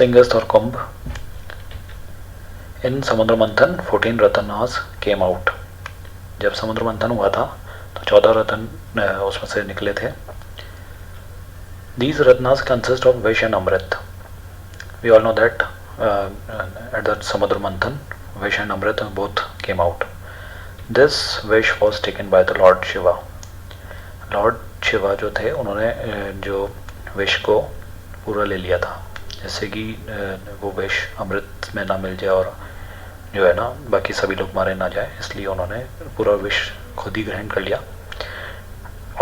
सिंगस्थ और कुंभ। इन समुद्र मंथन 14 रत्नास केम आउट। जब समुद्र मंथन हुआ था तो 14 रत्न उसमें से निकले थे। These रत्नास consist of vish and amrit. We all know that at the samudra manthan vish and amrit both came out. This wish was taken by the Lord Shiva. Lord Shiva जो थे उन्होंने जो विष को पूरा ले लिया था, जैसे कि वो विष अमृत में ना मिल जाए और जो है ना बाकी सभी लोग मारे ना जाए, इसलिए उन्होंने पूरा विष खुद ही ग्रहण कर लिया।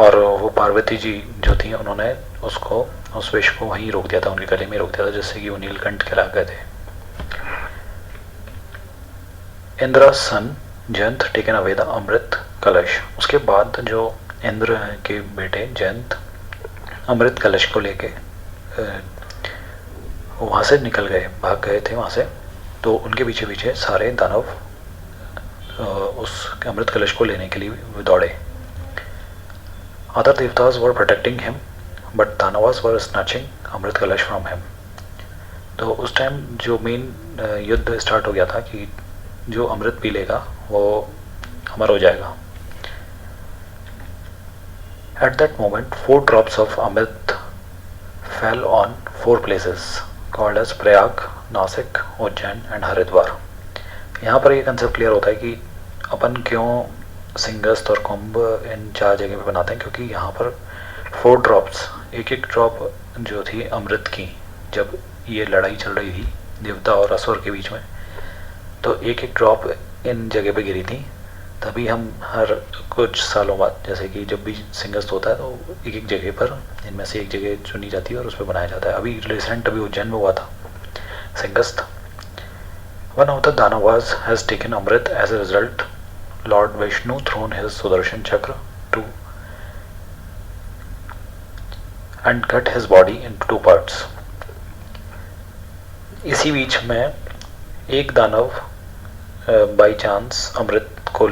और वो पार्वती जी जो थी उन्होंने उसको उस विष को वहीं रोक दिया था, उनके गले में रोक दिया था, जिससे कि वो नीलकंठ कहला गए थे। इंद्र सन जयंत टेकन अवे द अमृत कलश। उसके बाद जो इंद्र के बेटे जयंत अमृत कलश को लेके वहाँ से निकल गए, भाग गए थे वहाँ से, तो उनके पीछे पीछे सारे दानव उस अमृत कलश को लेने के लिए दौड़े। Other devatas were protecting him but danavas were snatching amrit kalash from him. तो उस टाइम जो मेन युद्ध स्टार्ट हो गया था कि जो अमृत पी लेगा वो अमर हो जाएगा। At that moment, 4 drops of Amrit fell on 4 places called as Prayag, Nashik, Ujjain and Haridwar. यहाँ पर ये कंसेप्ट क्लियर होता है कि अपन क्यों सिंगस्थ और कुंभ इन 4 जगह पे बनाते हैं, क्योंकि यहाँ पर 4 ड्रॉप्स, एक एक ड्रॉप जो थी अमृत की, जब ये लड़ाई चल रही थी देवता और असुर के बीच में, तो एक एक ड्रॉप इन जगह पे गिरी थी। तभी हम हर कुछ सालों बाद, जैसे कि जब भी सिंगस्थ होता है तो एक एक जगह पर इनमें से एक जगह चुनी जाती है और उस पर बनाया जाता है। अभी रिसेंट अभी उज्जैन में हुआ था Simhastha. One of the danavas has taken amrit as a result lord Vishnu thrown his Sudarshan chakra to end cut his body in 2 parts. इसी बीच में एक दानव बाई चांस अमृत को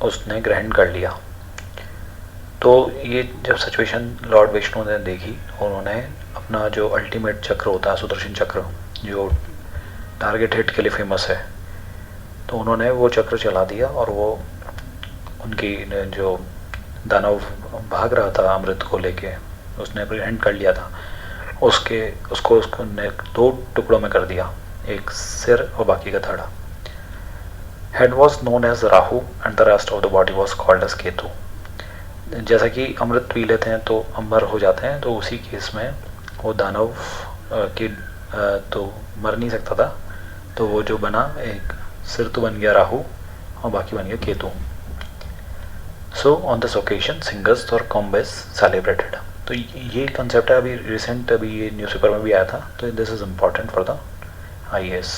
उसने ग्रहण कर लिया। तो ये जब सिचुएशन लॉर्ड विष्णु ने देखी, उन्होंने अपना जो अल्टीमेट चक्र होता है सुदर्शन चक्र, जो टारगेट हिट के लिए फेमस है, तो उन्होंने वो चक्र चला दिया और वो उनकी जो दानव भाग रहा था अमृत को लेके, उसने ग्रहण कर लिया था, उसको ने 2 टुकड़ों में कर दिया, एक सिर और बाकी का धड़ा। Head was known as Rahu and the rest of the body was called as Ketu. जैसा कि अमृत पी लेते हैं तो अमर हो जाते हैं, तो उसी केस में वो दानव के तो मर नहीं सकता था, तो वो जो बना एक सिर तो बन गया राहु और बाकी बन गया Ketu. So on this occasion Simhastha और कुंभ इज सेलिब्रेटेड। तो ये कंसेप्ट है, अभी रिसेंट अभी ये न्यूज़पेपर में भी आया था, तो this is important for the IAS।